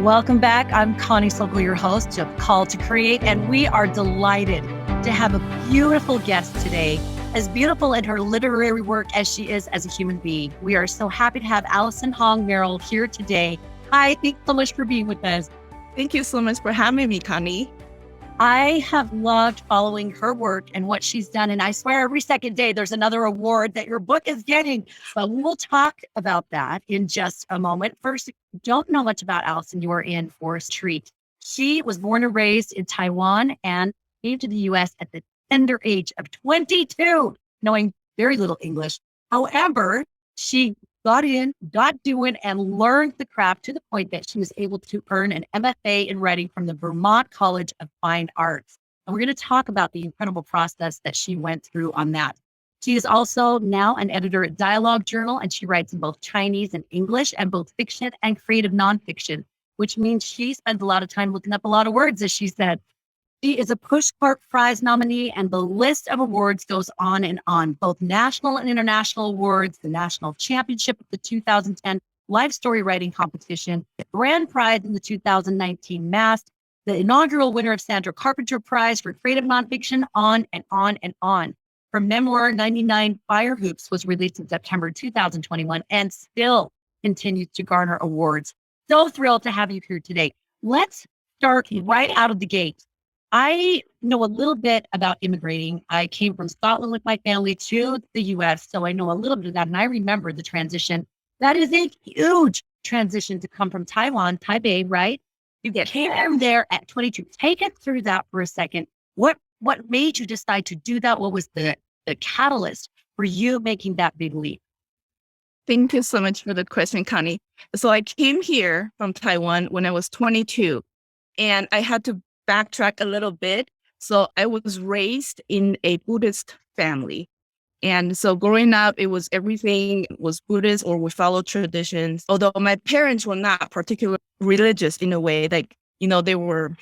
Welcome back. I'm Connie Sokol, your host of Call to Create, and we are delighted to have a beautiful guest today, as beautiful in her literary work as she is as a human being. We are so happy to have Allison Hong Merrill here today. Hi, thanks so much for being with us. Thank you so much for having me, Connie. I have loved following her work and what she's done. And I swear every second day there's another award that your book is getting. But we'll talk about that in just a moment. First, if you don't know much about Allison, you are in for a treat. She was born and raised in Taiwan and came to the US at the tender age of 22, knowing very little English. However, she got doing, and learned the craft to the point that she was able to earn an MFA in writing from the Vermont College of Fine Arts. And we're going to talk about the incredible process that she went through on that. She is also now an editor at Dialogue Journal, and she writes in both Chinese and English, and both fiction and creative nonfiction, which means she spends a lot of time looking up a lot of words, as she said. She is a Pushcart Prize nominee, and the list of awards goes on, both national and international awards, the National Championship of the 2010 Life Story Writing Competition, the Grand Prize in the 2019 MAST, the inaugural winner of Sandra Carpenter Prize for Creative Nonfiction, on and on and on. Her memoir, 99 Fire Hoops, was released in September 2021 and still continues to garner awards. So thrilled to have you here today. Let's start right out of the gate. I know a little bit about immigrating. I came from Scotland with my family to the US, so I know a little bit of that. And I remember the transition. That is a huge transition to come from Taiwan, Taipei, right? You get here there at 22. Take us through that for a second. What made you decide to do that? What was the catalyst for you making that big leap? Thank you so much for the question, Connie. So I came here from Taiwan when I was 22, and I had to backtrack a little bit. So I was raised in a Buddhist family. And so growing up, it was everything was Buddhist, or we follow traditions. Although my parents were not particularly religious in a way, like, they were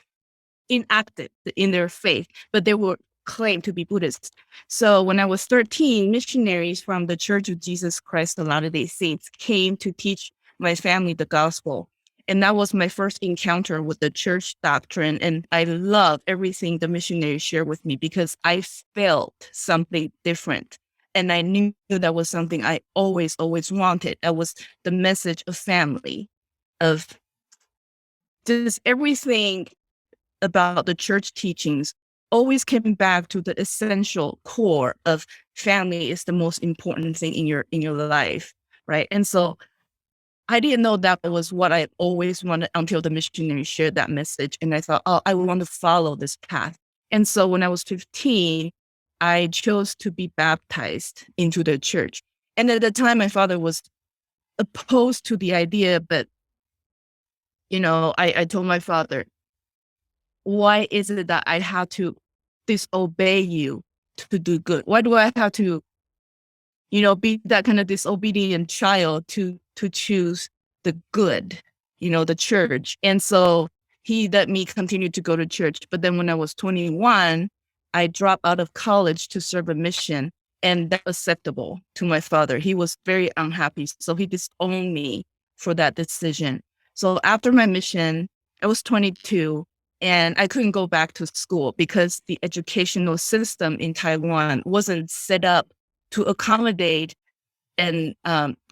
inactive in their faith, but they were claimed to be Buddhist. So when I was 13, missionaries from the Church of Jesus Christ of Latter-day Saints came to teach my family the gospel. And that was my first encounter with the church doctrine. And I love everything the missionaries shared with me because I felt something different. And I knew that was something I always wanted. That was the message of family, of just everything about the church teachings always came back to the essential core of family is the most important thing in your life, right? And so I didn't know that was what I always wanted until the missionary shared that message. And I thought, I want to follow this path. And so when I was 15, I chose to be baptized into the church. And at the time, my father was opposed to the idea, but, I told my father, why is it that I have to disobey you to do good? Why do I have to, be that kind of disobedient child to choose the good, the church? And so he let me continue to go to church. But then when I was 21, I dropped out of college to serve a mission, and that was acceptable to my father. He was very unhappy. So he disowned me for that decision. So after my mission, I was 22 and I couldn't go back to school because the educational system in Taiwan wasn't set up to accommodate a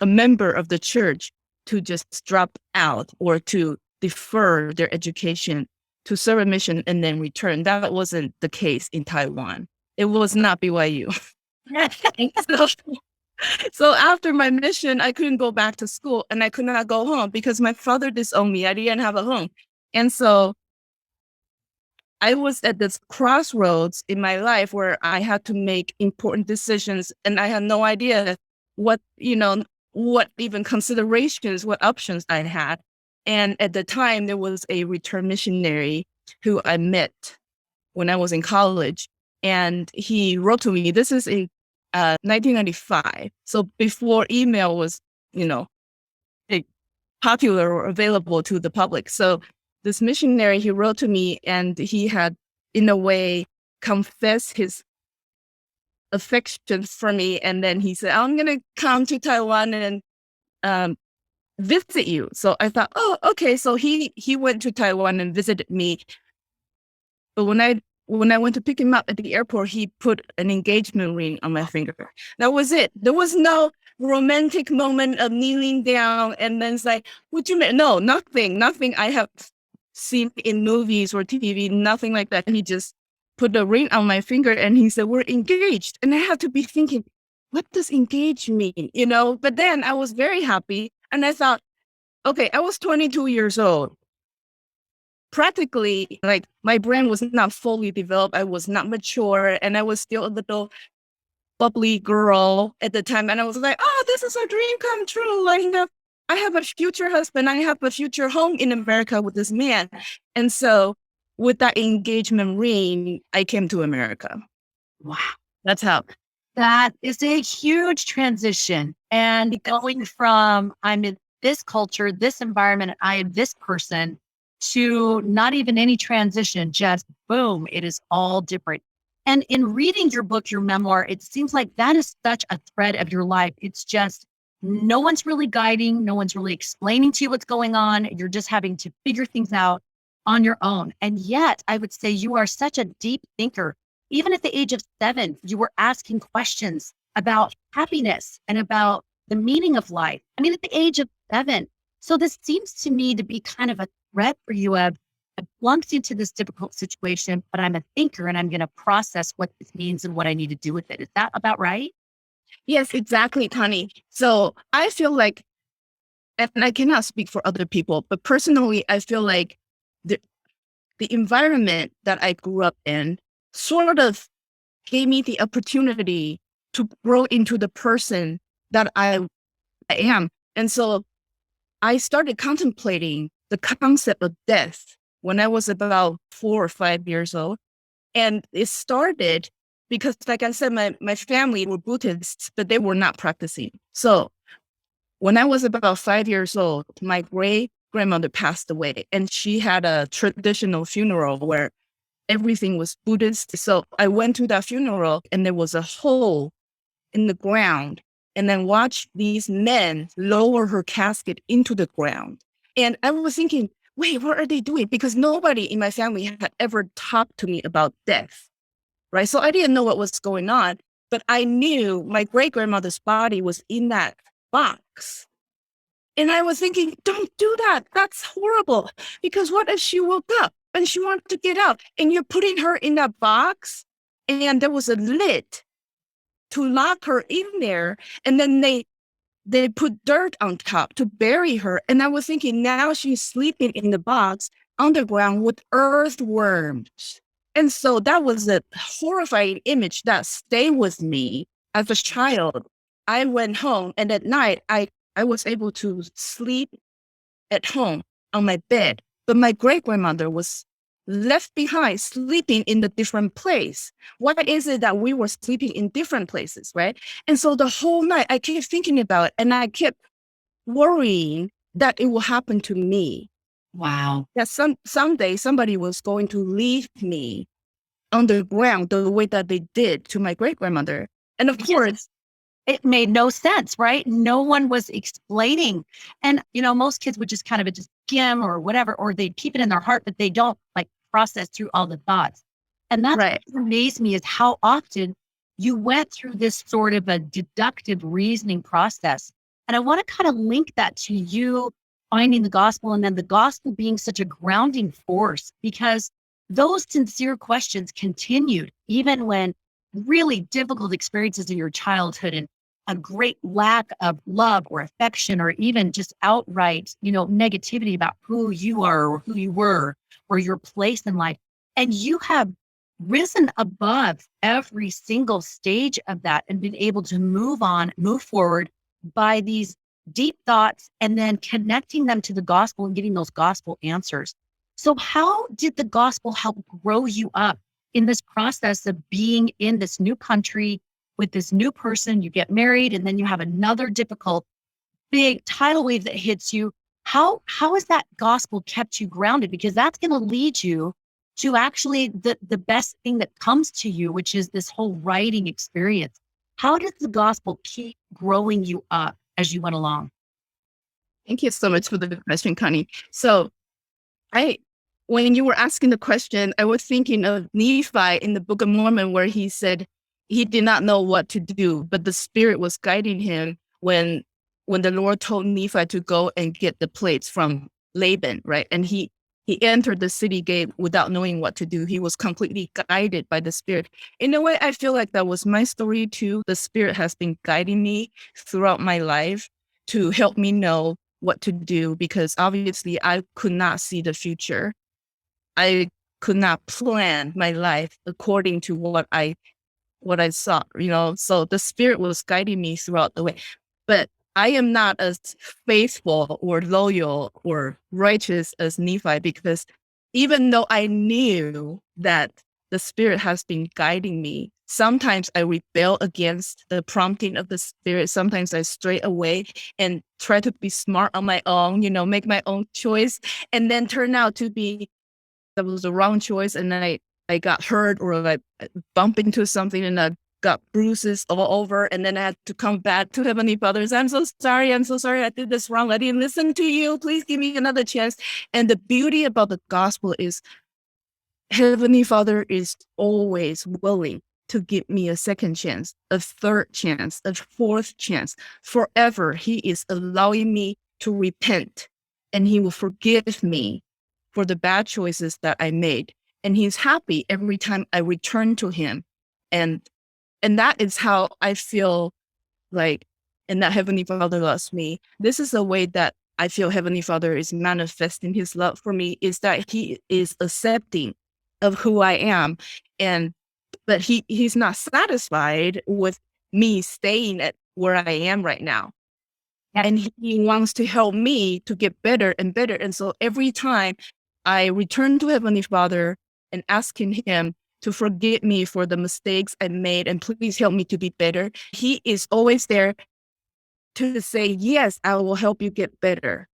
member of the church to just drop out or to defer their education to serve a mission and then return. That wasn't the case in Taiwan. It was not BYU. So after my mission, I couldn't go back to school and I could not go home because my father disowned me. I didn't have a home. And so I was at this crossroads in my life where I had to make important decisions, and I had no idea what even considerations, what options I had. And at the time, there was a return missionary who I met when I was in college, and he wrote to me. This is in 1995, so before email was, popular or available to the public. So this missionary, he wrote to me, and he had, in a way, confessed his affection for me. And then he said, I'm going to come to Taiwan and visit you. So I thought, oh, okay. So he went to Taiwan and visited me. But when I went to pick him up at the airport, he put an engagement ring on my finger. That was it. There was no romantic moment of kneeling down and then it's like, would you marry? No, nothing I have seen in movies or TV, nothing like that. He just put a ring on my finger and he said, we're engaged. And I have to be thinking, what does engage mean? But then I was very happy and I thought, okay, I was 22 years old. Practically, like my brain was not fully developed. I was not mature and I was still a little bubbly girl at the time. And I was like, oh, this is a dream come true. Like, I have a future husband. I have a future home in America with this man. And so with that engagement ring, I came to America. Wow. That's how. That is a huge transition. And going from I'm in this culture, this environment, and I am this person, to not even any transition, just boom, it is all different. And in reading your book, your memoir, it seems like that is such a thread of your life. It's just no one's really guiding, no one's really explaining to you what's going on. You're just having to figure things out on your own. And yet, I would say you are such a deep thinker. Even at the age of 7, you were asking questions about happiness and about the meaning of life. I mean, at the age of 7. So this seems to me to be kind of a threat for you of, I plunked into this difficult situation, but I'm a thinker and I'm going to process what this means and what I need to do with it. Is that about right? Yes, exactly, Connie. So I feel like, and I cannot speak for other people, but personally, I feel like the environment that I grew up in sort of gave me the opportunity to grow into the person that I am. And so I started contemplating the concept of death when I was about 4 or 5 years old. And it started because, like I said, my family were Buddhists, but they were not practicing. So when I was about 5 years old, my great grandmother passed away and she had a traditional funeral where everything was Buddhist. So I went to that funeral and there was a hole in the ground and then watched these men lower her casket into the ground. And I was thinking, wait, what are they doing? Because nobody in my family had ever talked to me about death, right? So I didn't know what was going on, but I knew my great grandmother's body was in that box. And I was thinking, don't do that. That's horrible. Because what if she woke up and she wanted to get out and you're putting her in that box and there was a lid to lock her in there. And then they put dirt on top to bury her. And I was thinking, now she's sleeping in the box underground with earthworms. And so that was a horrifying image that stayed with me as a child. I went home and at night, I was able to sleep at home on my bed, but my great grandmother was left behind sleeping in a different place. Why is it that we were sleeping in different places, right? And so the whole night I kept thinking about it and I kept worrying that it will happen to me. Wow. That someday somebody was going to leave me underground the way that they did to my great grandmother. And of course, it made no sense, right? No one was explaining. And, most kids would just kind of just skim or whatever, or they keep it in their heart, but they don't like process through all the thoughts. And that's right. what amazed me is how often you went through this sort of a deductive reasoning process. And I want to kind of link that to you finding the gospel and then the gospel being such a grounding force, because those sincere questions continued even when really difficult experiences in your childhood and a great lack of love or affection, or even just outright, negativity about who you are or who you were or your place in life. And you have risen above every single stage of that and been able to move forward by these deep thoughts and then connecting them to the gospel and getting those gospel answers. So how did the gospel help grow you up in this process of being in this new country with this new person? You get married and then you have another difficult, big tidal wave that hits you. How has that gospel kept you grounded? Because that's going to lead you to actually the best thing that comes to you, which is this whole writing experience. How does the gospel keep growing you up as you went along? Thank you so much for the question, Connie. So when you were asking the question, I was thinking of Nephi in the Book of Mormon, where he said he did not know what to do, but the Spirit was guiding him when the Lord told Nephi to go and get the plates from Laban, right? And he entered the city gate without knowing what to do. He was completely guided by the Spirit. In a way, I feel like that was my story too. The Spirit has been guiding me throughout my life to help me know what to do, because obviously I could not see the future. I could not plan my life according to what I saw, so the Spirit was guiding me throughout the way. But I am not as faithful or loyal or righteous as Nephi, because even though I knew that the Spirit has been guiding me, sometimes I rebel against the prompting of the Spirit. Sometimes I stray away and try to be smart on my own, make my own choice, and then turn out to be that was the wrong choice. And then I got hurt, or I bump into something and I got bruises all over. And then I had to come back to Heavenly Father and say, I'm so sorry. I did this wrong. I didn't listen to you. Please give me another chance. And the beauty about the gospel is Heavenly Father is always willing to give me a second chance, a third chance, a fourth chance. Forever, He is allowing me to repent, and He will forgive me for the bad choices that I made. And He's happy every time I return to Him. And that is how I feel like, and that Heavenly Father loves me. This is the way that I feel Heavenly Father is manifesting His love for me, is that He is accepting of who I am. But he's not satisfied with me staying at where I am right now. And He wants to help me to get better and better. And so every time I return to Heavenly Father and asking Him to forgive me for the mistakes I made and please help me to be better, He is always there to say, yes, I will help you get better.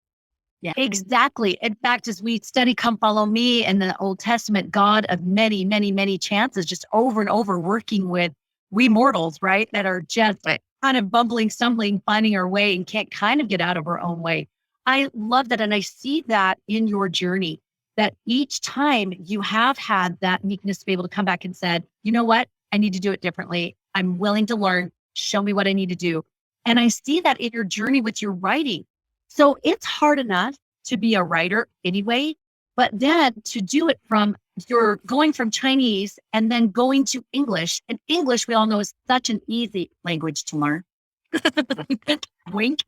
Yeah, exactly. In fact, as we study Come Follow Me in the Old Testament, God of many, many, many chances, just over and over working with we mortals, right? That are just kind of bumbling, stumbling, finding our way and can't kind of get out of our own way. I love that. And I see that in your journey, that each time you have had that meekness to be able to come back and said, you know what? I need to do it differently. I'm willing to learn. Show me what I need to do. And I see that in your journey with your writing. So it's hard enough to be a writer anyway, but then to do it you're going from Chinese and then going to English. And English, we all know, is such an easy language to learn. Wink.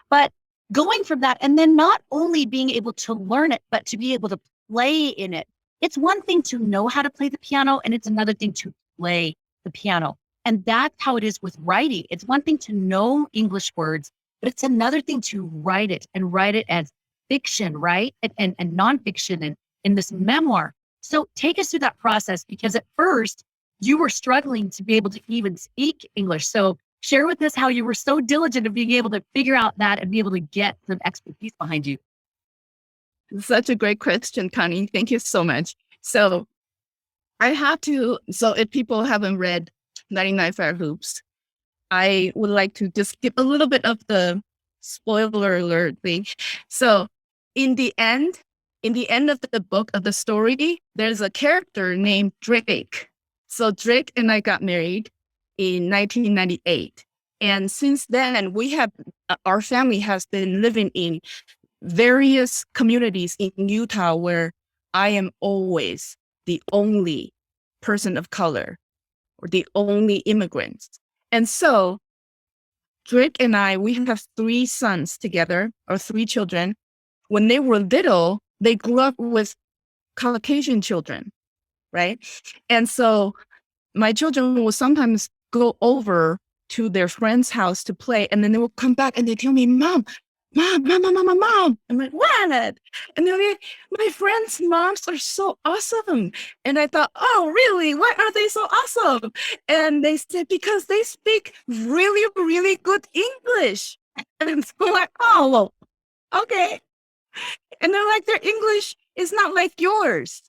But going from that, and then not only being able to learn it, but to be able to play in it. It's one thing to know how to play the piano, and it's another thing to play the piano. And that's how it is with writing. It's one thing to know English words, but it's another thing to write it as fiction, right? And nonfiction and in this memoir. So take us through that process, because at first you were struggling to be able to even speak English. So share with us how you were so diligent of being able to figure out that and be able to get some expertise behind you. Such a great question, Connie. Thank you so much. So if people haven't read 99 Fire Hoops, I would like to just give a little bit of the spoiler alert thing. So in the end of the book, of the story, there's a character named Drake. So Drake and I got married in 1998. And since then, our family has been living in various communities in Utah where I am always the only person of color or the only immigrant. And so Drake and we have 3 sons together, or 3 children. When they were little, they grew up with Caucasian children, right? And so my children will sometimes go over to their friend's house to play, and then they will come back and they tell me, Mom. I'm like, what? And they're like, my friends' moms are so awesome. And I thought, oh, really? Why are they so awesome? And they said, because they speak really, really good English. And so I'm like, oh, well, okay. And they're like, their English is not like yours.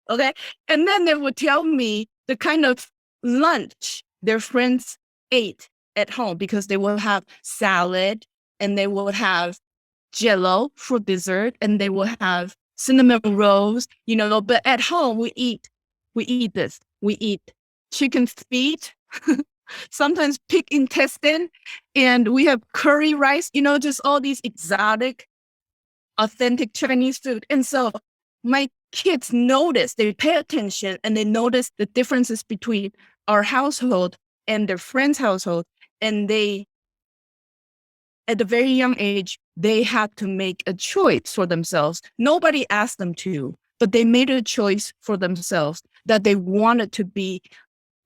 Okay. And then they would tell me the kind of lunch their friends ate at home, because they will have salad and they will have Jello for dessert, and they will have cinnamon rolls, but at home we eat this. We eat chicken feet, sometimes pig intestine, and we have curry rice, just all these exotic, authentic Chinese food. And so my kids notice, they pay attention, and they notice the differences between our household and their friend's household. And at a very young age, they had to make a choice for themselves. Nobody asked them to, but they made a choice for themselves that they wanted to be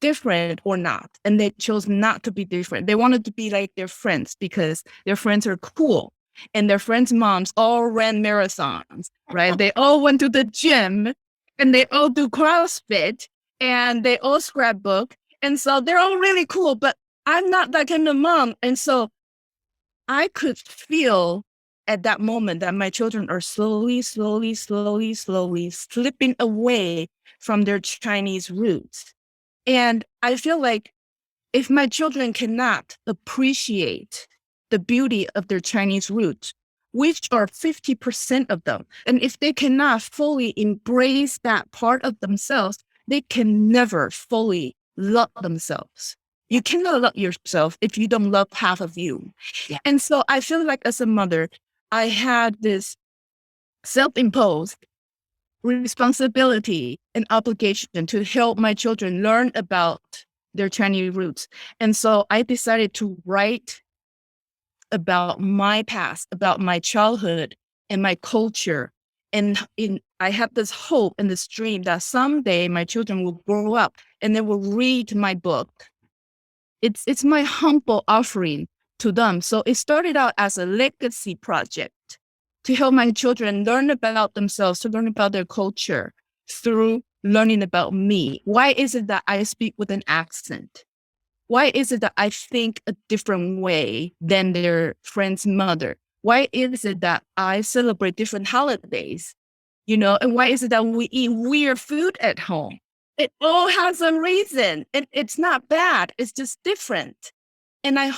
different or not. And they chose not to be different. They wanted to be like their friends because their friends are cool. And their friends' moms all ran marathons, right? They all went to the gym and they all do CrossFit and they all scrapbook. And so they're all really cool, but I'm not that kind of mom. And so I could feel at that moment that my children are slowly slipping away from their Chinese roots. And I feel like if my children cannot appreciate the beauty of their Chinese roots, which are 50% of them, and if they cannot fully embrace that part of themselves, they can never fully love themselves. You cannot love yourself if you don't love half of you. Yeah. And so I feel like as a mother, I had this self-imposed responsibility and obligation to help my children learn about their Chinese roots. And so I decided to write about my past, about my childhood and my culture. And I had this hope and this dream that someday my children will grow up and they will read my book. It's my humble offering to them. So it started out as a legacy project to help my children learn about themselves, to learn about their culture through learning about me. Why is it that I speak with an accent? Why is it that I think a different way than their friend's mother? Why is it that I celebrate different holidays? And why is it that we eat weird food at home? It all has a reason. It's not bad. It's just different. And I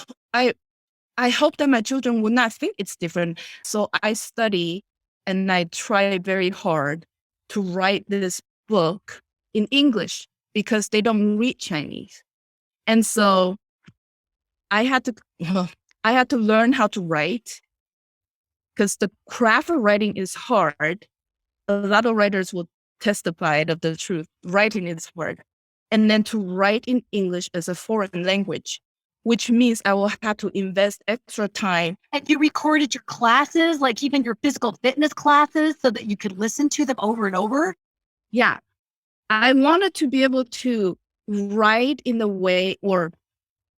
hope that my children will not think it's different. So I study and I try very hard to write this book in English because they don't read Chinese. And so I had to learn how to write because the craft of writing is hard. A lot of writers will testify of the truth. Writing is hard. And then to write in English as a foreign language, which means I will have to invest extra time. And you recorded your classes, like even your physical fitness classes, so that you could listen to them over and over? Yeah. I wanted to be able to write in the way or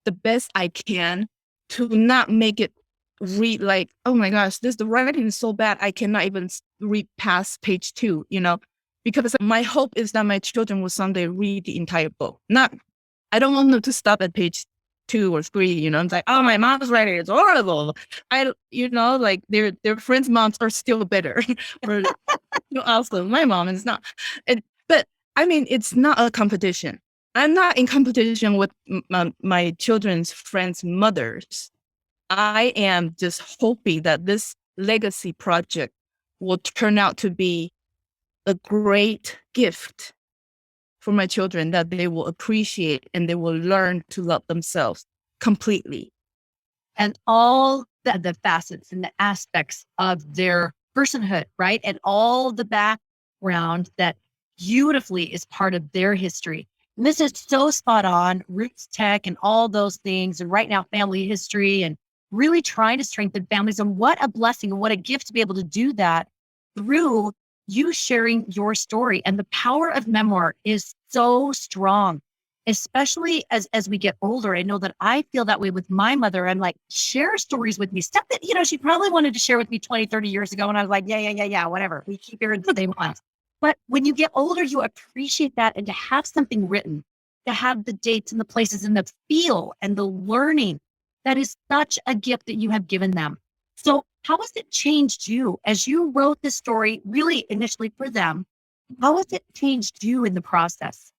the best I can to not make it read like, oh my gosh, the writing is so bad. I cannot even read past page 2, because my hope is that my children will someday read the entire book. I don't want them to stop at page 2 or 3, it's like, oh, my mom's writing is horrible. Like their friends' moms are still better. Or awesome. My mom is not. But I mean, it's not a competition. I'm not in competition with my children's friends' mothers. I am just hoping that this legacy project will turn out to be a great gift for my children that they will appreciate and they will learn to love themselves completely. And all the facets and the aspects of their personhood, right? And all the background that beautifully is part of their history. And this is so spot on, roots tech and all those things. And right now, family history and really trying to strengthen families. And what a blessing and what a gift to be able to do that through you sharing your story. And the power of memoir is so strong, especially as we get older. I know that I feel that way with my mother. I'm like, share stories with me. Stuff that, she probably wanted to share with me 20, 30 years ago. And I was like, yeah, whatever. We keep hearing the same ones. But when you get older, you appreciate that. And to have something written, to have the dates and the places and the feel and the learning, that is such a gift that you have given them. So how has it changed you as you wrote this story really initially for them? How has it changed you in the process?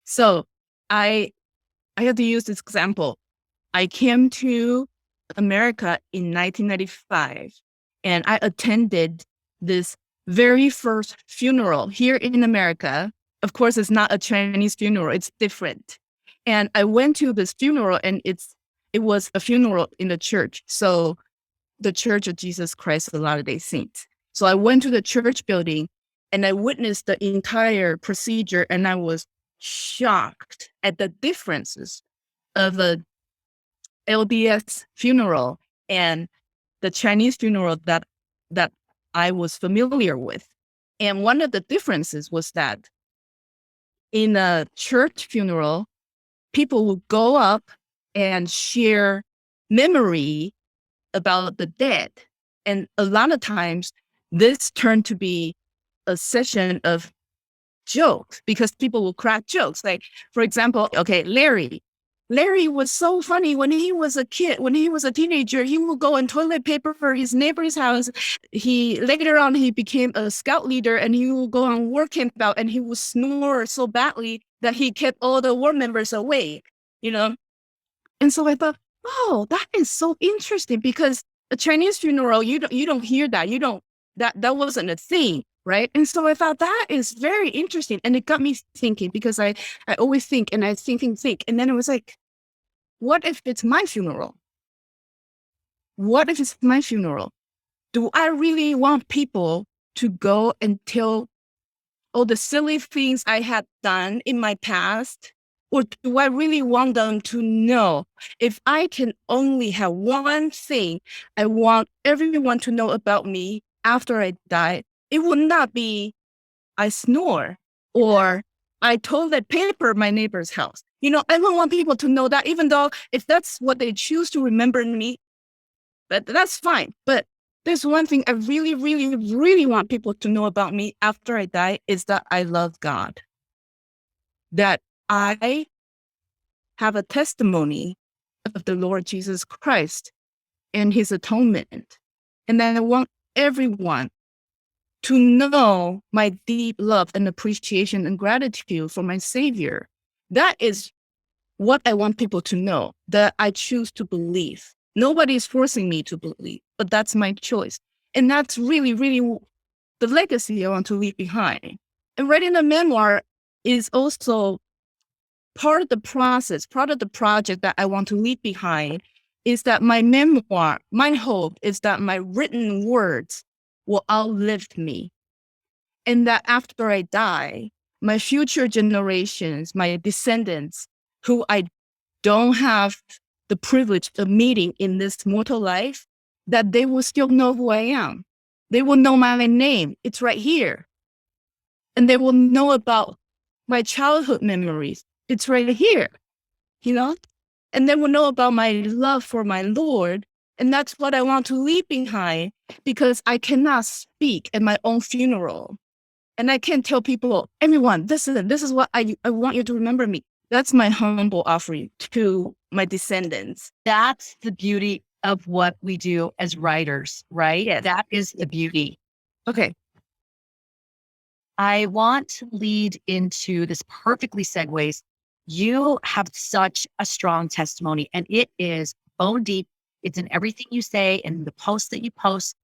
So I had to use this example. I came to America in 1995 And I attended this very first funeral here in America. Of course, it's not a Chinese funeral, it's different. And I went to this funeral, and it was a funeral in the church. So the Church of Jesus Christ of Latter-day Saints. So I went to the church building and I witnessed the entire procedure, and I was shocked at the differences of a LDS funeral and the Chinese funeral that I was familiar with. And one of the differences was that in a church funeral, people would go up and share memory about the dead. And a lot of times this turned to be a session of jokes because people will crack jokes. Like, for example, okay, Larry was so funny when he was a kid. When he was a teenager, he would go and toilet paper for his neighbor's house. Later on, he became a scout leader, and he would go on work camp out, and he would snore so badly that he kept all the war members awake, you know? And so I thought, oh, that is so interesting, because a Chinese funeral, you don't hear that. That wasn't a thing, right? And so I thought that is very interesting. And it got me thinking, because I always think, and I think. And then it was like, what if it's my funeral? What if it's my funeral? Do I really want people to go and tell all the silly things I had done in my past? Or do I really want them to know, if I can only have one thing I want everyone to know about me after I die, it would not be I snore or I toilet paper my neighbor's house. I don't want people to know that, even though if that's what they choose to remember me, that's fine. But there's one thing I really, really, really want people to know about me after I die, is that I love God. That I have a testimony of the Lord Jesus Christ and his atonement. And then I want everyone to know my deep love and appreciation and gratitude for my Savior. That is what I want people to know, that I choose to believe. Nobody's forcing me to believe, but that's my choice. And that's really, really the legacy I want to leave behind. And writing a memoir is also part of the process, part of the project that I want to leave behind, is that my memoir, my hope is that my written words will outlive me. And that after I die, my future generations, my descendants, who I don't have the privilege of meeting in this mortal life, that they will still know who I am. They will know my name. It's right here. And they will know about my childhood memories. It's right here, and they will know about my love for my Lord. And that's what I want to leave behind, because I cannot speak at my own funeral. And I can't tell people, everyone, this is what I want you to remember me. That's my humble offering to my descendants. That's the beauty of what we do as writers, right? Yes. That is the beauty. Okay. I want to lead into this, perfectly segues. You have such a strong testimony, and it is bone deep. It's in everything you say and the posts that you post.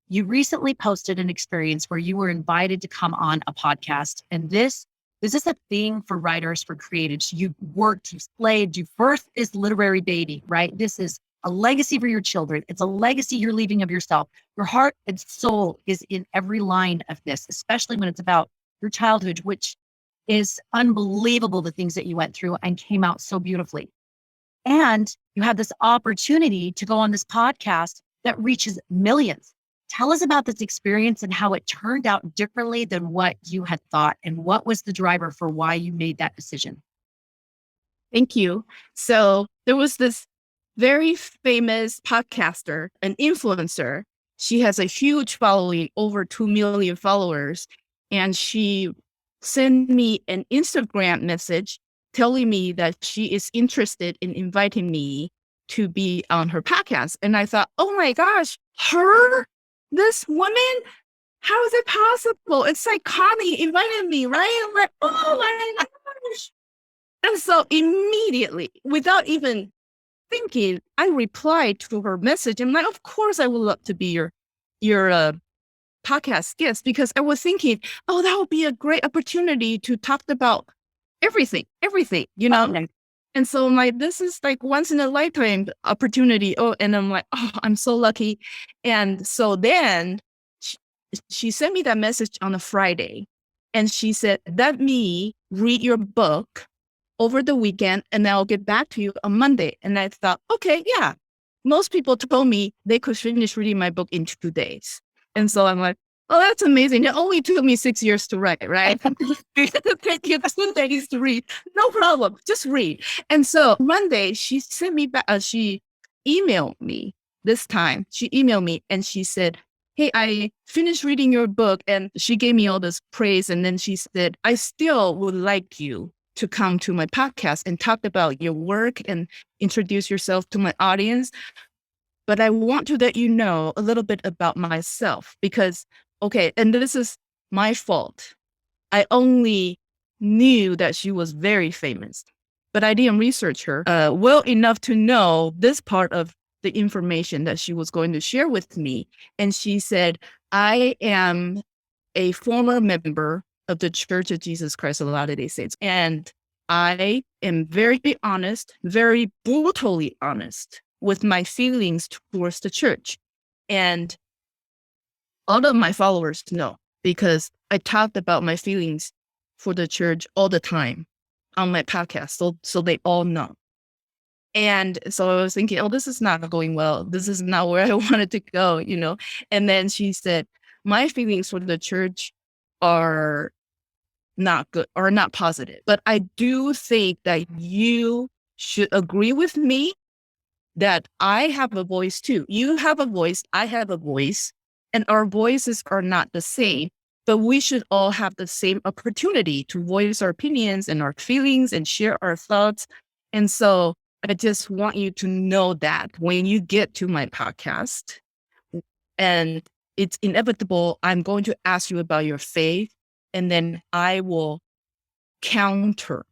You recently posted an experience where you were invited to come on a podcast. And this is a thing for writers, for creatives. You worked, you slayed, you birthed this literary baby, right? This is a legacy for your children. It's a legacy you're leaving of yourself. Your heart and soul is in every line of this, especially when it's about your childhood, which is unbelievable, the things that you went through and came out so beautifully. And you have this opportunity to go on this podcast that reaches millions. Tell us about this experience and how it turned out differently than what you had thought, and what was the driver for why you made that decision. Thank you. So there was this very famous podcaster, an influencer. She has a huge following, over 2 million followers. And she sent me an Instagram message telling me that she is interested in inviting me to be on her podcast. And I thought, oh my gosh, this woman, how is it possible? It's like Connie invited me, right? I'm like, oh my gosh. And so immediately, without even thinking, I replied to her message. I'm like, of course I would love to be your your podcast guest, because I was thinking, oh, that would be a great opportunity to talk about everything, Okay. And so I'm like, this is like once in a lifetime opportunity. Oh, and I'm like, oh, I'm so lucky. And so then she sent me that message on a Friday, and she said, let me read your book over the weekend and I'll get back to you on Monday. And I thought, okay, yeah. Most people told me they could finish reading my book in 2 days. And so I'm like, oh, that's amazing. It only took me 6 years to write, right? It took you 2 days to read. No problem. Just read. And so Monday, she sent me back, she emailed me this time. She emailed me and she said, hey, I finished reading your book. And she gave me all this praise. And then she said, I still would like you to come to my podcast and talk about your work and introduce yourself to my audience. But I want to let you know a little bit about myself because, okay, and this is my fault. I only knew that she was very famous, but I didn't research her well enough to know this part of the information that she was going to share with me. And she said, I am a former member of the Church of Jesus Christ of Latter-day Saints. And I am very honest, very brutally honest with my feelings towards the church. And all of my followers know because I talked about my feelings for the church all the time on my podcast. So they all know. And so I was thinking, oh, this is not going well. This is not where I wanted to go, And then she said, my feelings for the church are not good or not positive. But I do think that you should agree with me that I have a voice too. You have a voice, I have a voice, and our voices are not the same. But we should all have the same opportunity to voice our opinions and our feelings and share our thoughts. And so I just want you to know that when you get to my podcast, and it's inevitable, I'm going to ask you about your faith, and then I will counter.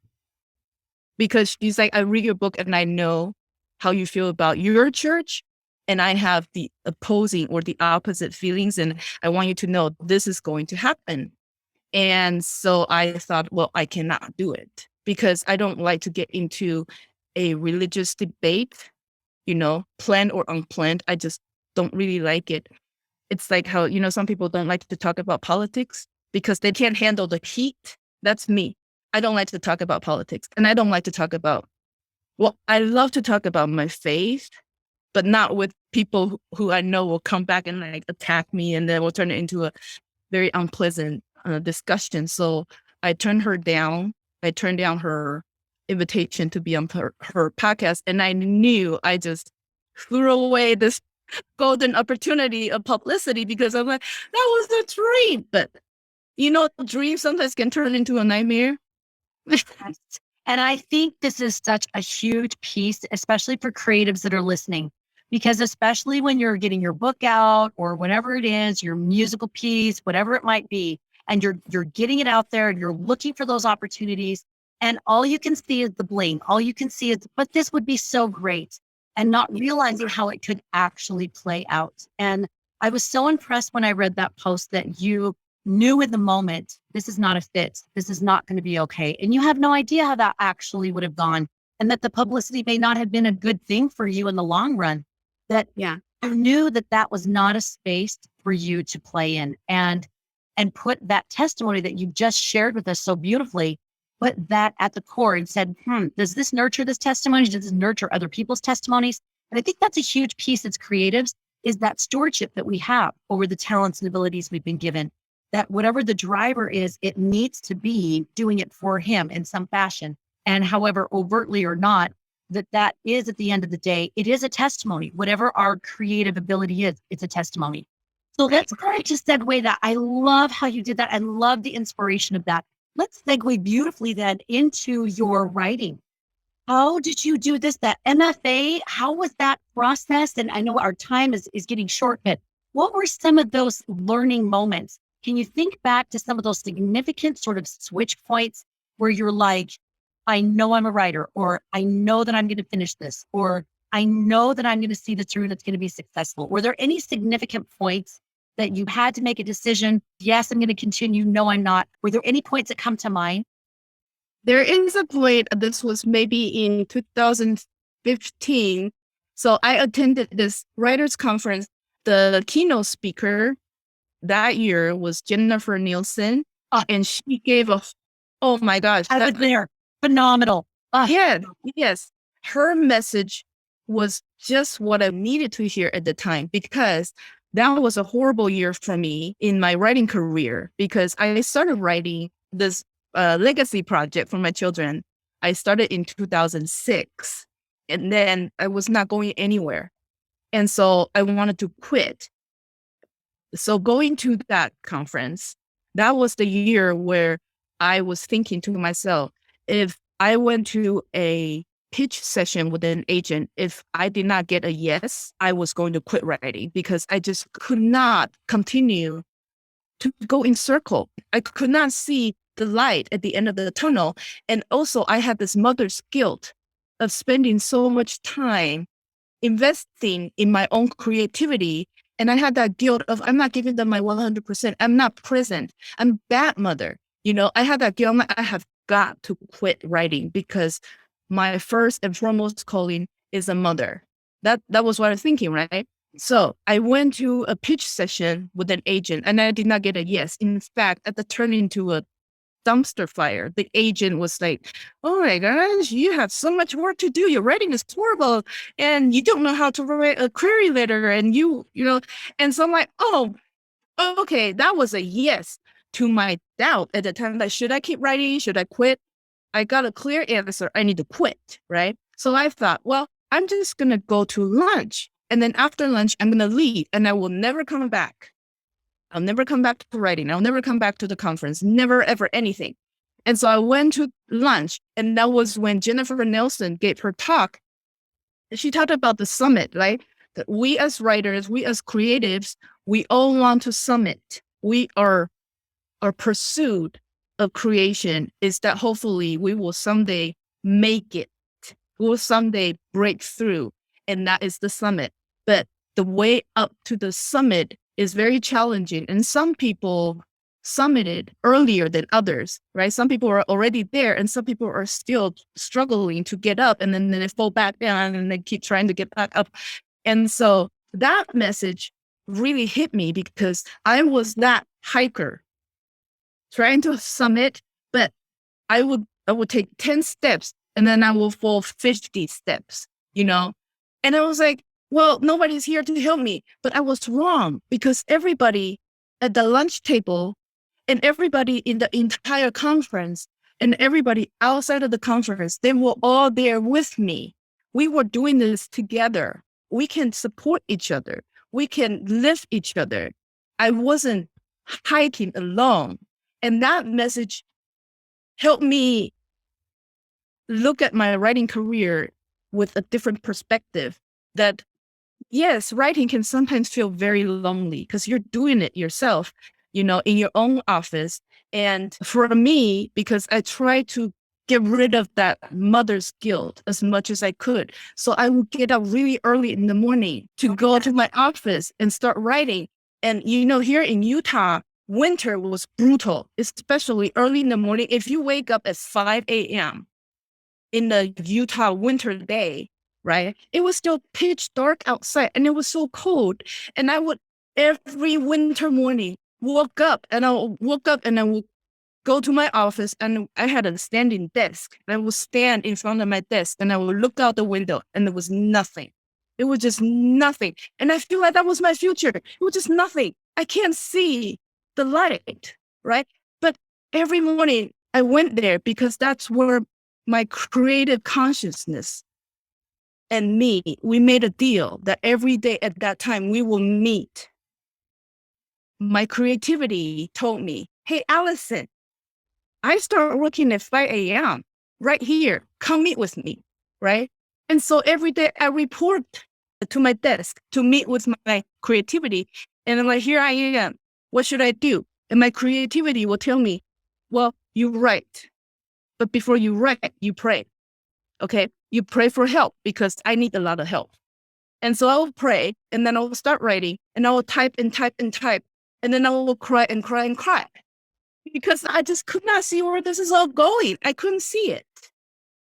Because she's like, I read your book and I know how you feel about your church, and I have the opposing or the opposite feelings, and I want you to know this is going to happen. And so I thought, well, I cannot do it because I don't like to get into a religious debate, planned or unplanned. I just don't really like it. It's like how, some people don't like to talk about politics because they can't handle the heat. That's me. I don't like to talk about politics, and I don't like to talk about, I love to talk about my faith, but not with people who I know will come back and like attack me, and then we'll turn it into a very unpleasant discussion. So I turned her down. I turned down her invitation to be on her podcast, and I knew I just threw away this golden opportunity of publicity because I'm like, that was a dream. But dreams sometimes can turn into a nightmare. And I think this is such a huge piece, especially for creatives that are listening, because especially when you're getting your book out or whatever it is, your musical piece, whatever it might be, and you're getting it out there and you're looking for those opportunities, and all you can see is the bling. All you can see is, but this would be so great, and not realizing how it could actually play out. And I was so impressed when I read that post that you knew in the moment, this is not a fit. This is not going to be okay. And you have no idea how that actually would have gone, and that the publicity may not have been a good thing for you in the long run. That you knew that that was not a space for you to play in, and put that testimony that you just shared with us so beautifully, put that at the core and said, does this nurture this testimony? Does this nurture other people's testimonies? And I think that's a huge piece as creatives, is that stewardship that we have over the talents and abilities we've been given. That whatever the driver is, it needs to be doing it for him in some fashion. And however overtly or not, that is at the end of the day, it is a testimony. Whatever our creative ability is, it's a testimony. So let's kind of just segue that. I love how you did that. I love the inspiration of that. Let's segue beautifully then into your writing. How did you do this? That MFA, how was that process? And I know our time is getting short, but what were some of those learning moments? Can you think back to some of those significant sort of switch points where you're like, I know I'm a writer, or I know that I'm going to finish this, or I know that I'm going to see this through and it's going to be successful? Were there any significant points that you had to make a decision? Yes, I'm going to continue. No, I'm not. Were there any points that come to mind? There is a point, this was maybe in 2015. So I attended this writers conference. The keynote speaker that year was Jennifer Nielsen. And she gave oh my gosh. I was there. Phenomenal. Yes. Her message was just what I needed to hear at the time, because that was a horrible year for me in my writing career, because I started writing this legacy project for my children. I started in 2006, and then I was not going anywhere. And so I wanted to quit. So going to that conference, that was the year where I was thinking to myself, if I went to a pitch session with an agent, if I did not get a yes, I was going to quit writing, because I just could not continue to go in circle. I could not see the light at the end of the tunnel. And also I had this mother's guilt of spending so much time investing in my own creativity. And I had that guilt of, I'm not giving them my 100%. I'm not present. I'm a bad mother. I had that guilt. I have got to quit writing, because my first and foremost calling is a mother. That was what I was thinking, right? So I went to a pitch session with an agent, and I did not get a yes. In fact, that turned into a dumpster fire. The agent was like, oh my gosh, you have so much work to do. Your writing is horrible, and you don't know how to write a query letter. And and so I'm like, oh, okay. That was a yes to my doubt at the time. Like, should I keep writing? Should I quit? I got a clear answer. I need to quit, right? So I thought, well, I'm just going to go to lunch. And then after lunch, I'm going to leave, and I will never come back. I'll never come back to writing. I'll never come back to the conference. Never, ever, anything. And so I went to lunch, and that was when Jennifer Nielsen gave her talk. She talked about the summit, right? That we as writers, we as creatives, we all want to summit. Our pursuit of creation is that hopefully we will someday make it. We will someday break through, and that is the summit. But the way up to the summit is very challenging, and some people summited earlier than others, right? Some people are already there, and some people are still struggling to get up, and then they fall back down, and they keep trying to get back up. And so that message really hit me, because I was that hiker trying to summit, but I would take 10 steps, and then I will fall 50 steps, And I was like, well, nobody's here to help me. But I was wrong, because everybody at the lunch table, and everybody in the entire conference, and everybody outside of the conference, they were all there with me. We were doing this together. We can support each other. We can lift each other. I wasn't hiking alone. And that message helped me look at my writing career with a different perspective, that yes, writing can sometimes feel very lonely, because you're doing it yourself, in your own office. And for me, because I tried to get rid of that mother's guilt as much as I could. So I would get up really early in the morning to go to my office and start writing. And, here in Utah, winter was brutal, especially early in the morning. If you wake up at 5 a.m. in the Utah winter day, right, it was still pitch dark outside, and it was so cold. And I would every winter morning woke up and I would go to my office, and I had a standing desk. And I would stand in front of my desk, and I would look out the window, and there was nothing. It was just nothing. And I feel like that was my future. It was just nothing. I can't see the light, right? But every morning I went there, because that's where my creative consciousness and me, we made a deal that every day at that time we will meet. My creativity told me, hey, Allison, I start working at 5 a.m. right here. Come meet with me, right? And so every day I report to my desk to meet with my creativity. And I'm like, here I am. What should I do? And my creativity will tell me, well, you write. But before you write, you pray. Okay? You pray for help, because I need a lot of help. And so I will pray, and then I will start writing, and I will type and type and type. And then I will cry and cry and cry because I just could not see where this is all going. I couldn't see it.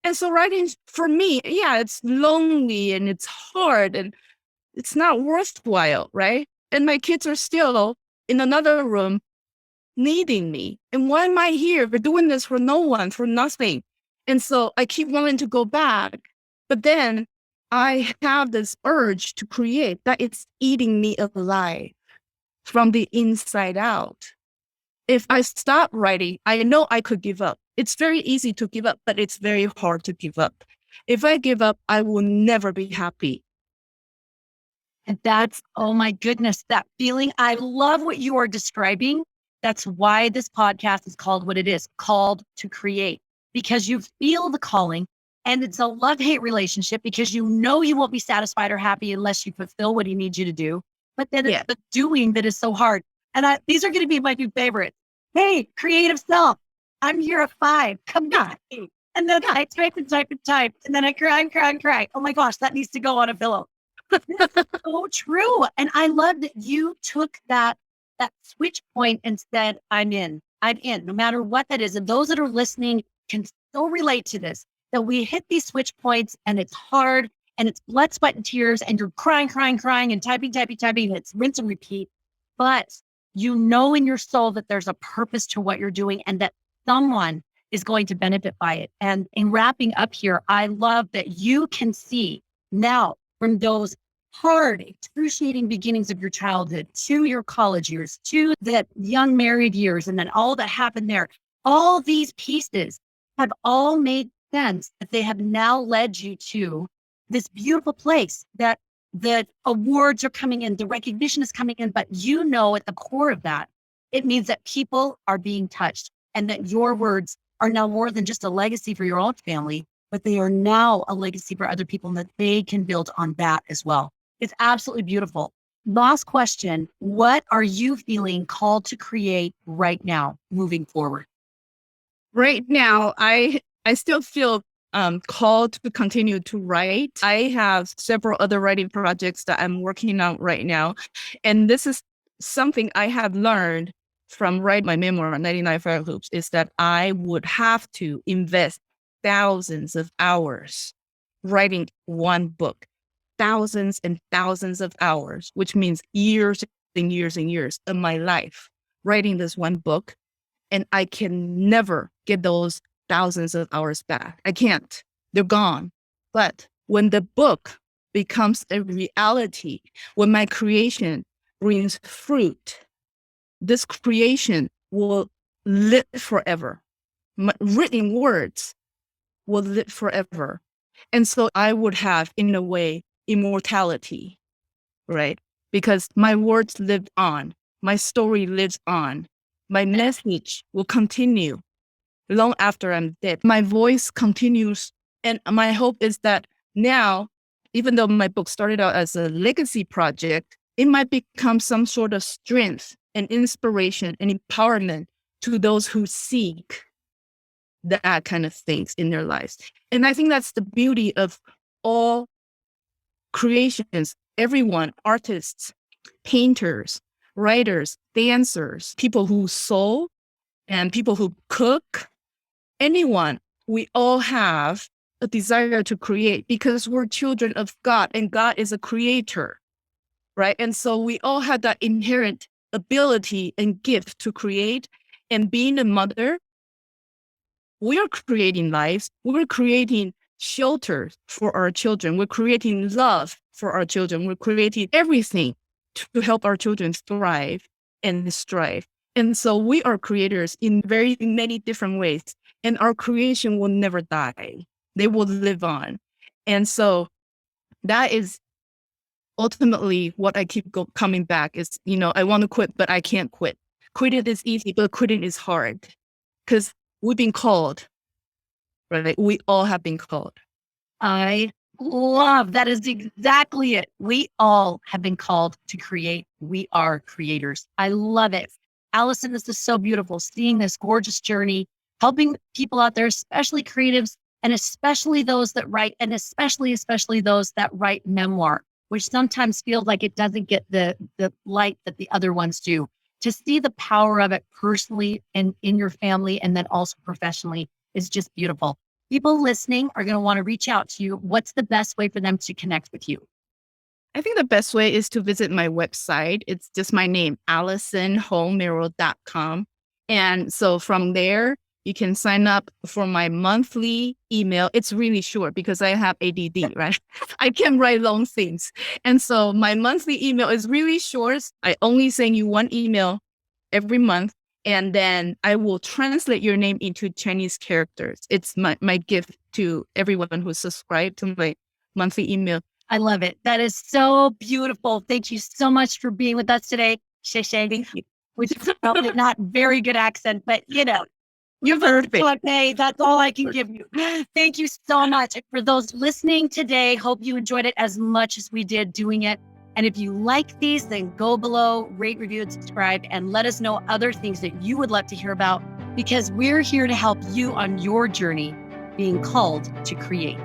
And so writing for me, yeah, it's lonely and it's hard and it's not worthwhile, right? And my kids are still in another room needing me. And why am I here? We're doing this for no one, for nothing. And so I keep wanting to go back. But then I have this urge to create that it's eating me alive from the inside out. If I stop writing, I know I could give up. It's very easy to give up, but it's very hard to give up. If I give up, I will never be happy. And that's, oh my goodness, that feeling. I love what you are describing. That's why this podcast is called what it is, called to create, because you feel the calling and it's a love-hate relationship because you know you won't be satisfied or happy unless you fulfill what he needs you to do. But then it's the doing that is so hard. And these are going to be my new favorites. Hey, creative self, I'm here at 5. Come on. And then I type and type and type. And then I cry and cry and cry. Oh my gosh, that needs to go on a pillow. That's so true. And I love that you took that switch point and said, I'm in, no matter what that is. And those that are listening can so relate to this, that we hit these switch points and it's hard and it's blood, sweat, and tears, and you're crying and typing. And it's rinse and repeat. But you know in your soul that there's a purpose to what you're doing and that someone is going to benefit by it. And in wrapping up here, I love that you can see now from those hard, excruciating beginnings of your childhood to your college years, to the young married years, and then all that happened there. All these pieces have all made sense that they have now led you to this beautiful place that the awards are coming in, the recognition is coming in, but you know at the core of that, it means that people are being touched and that your words are now more than just a legacy for your own family, but they are now a legacy for other people and that they can build on that as well. It's absolutely beautiful. Last question. What are you feeling called to create right now, moving forward? Right now, I still feel called to continue to write. I have several other writing projects that I'm working on right now. And this is something I have learned from writing my memoir, 99 Fire Hoops, is that I would have to invest thousands of hours writing one book, thousands and thousands of hours, which means years and years and years of my life writing this one book. And I can never get those thousands of hours back. I can't. They're gone. But when the book becomes a reality, when my creation brings fruit, this creation will live forever. My written words will live forever. And so I would have, in a way, immortality, right? Because my words live on. My story lives on. My message will continue long after I'm dead. My voice continues. And my hope is that now, even though my book started out as a legacy project, it might become some sort of strength and inspiration and empowerment to those who seek that kind of things in their lives. And I think that's the beauty of all creations, everyone, artists, painters, writers, dancers, people who sew, and people who cook, anyone, we all have a desire to create because we're children of God and God is a creator, right? And so we all have that inherent ability and gift to create. And being a mother, we're creating lives. We're creating shelter for our children. We're creating love for our children. We're creating everything to help our children thrive and strive. And so we are creators in very many different ways. And our creation will never die. They will live on. And so that is ultimately what I keep coming back is, I want to quit, but I can't quit. Quitting is easy, but quitting is hard because we've been called, right? We all have been called. I love that is exactly it. We all have been called to create. We are creators. I love it. Allison, this is so beautiful. Seeing this gorgeous journey, helping people out there, especially creatives, and especially those that write, and especially those that write memoir, which sometimes feels like it doesn't get the light that the other ones do. to see the power of it personally and in your family and then also professionally is just beautiful. People listening are going to want to reach out to you. What's the best way for them to connect with you? I think the best way is to visit my website. It's just my name, AllisonHongMerrill.com. And so from there, you can sign up for my monthly email. It's really short because I have ADD, right? I can write long things. And so my monthly email is really short. I only send you one email every month. And then I will translate your name into Chinese characters. It's my gift to everyone who subscribed to my monthly email. I love it. That is so beautiful. Thank you so much for being with us today. Thank you. Which is probably not very good accent, but You've heard it. Okay, that's all I can give you. Thank you so much. For those listening today, hope you enjoyed it as much as we did doing it. And if you like these, then go below, rate, review, and subscribe, and let us know other things that you would love to hear about, because we're here to help you on your journey being called to create.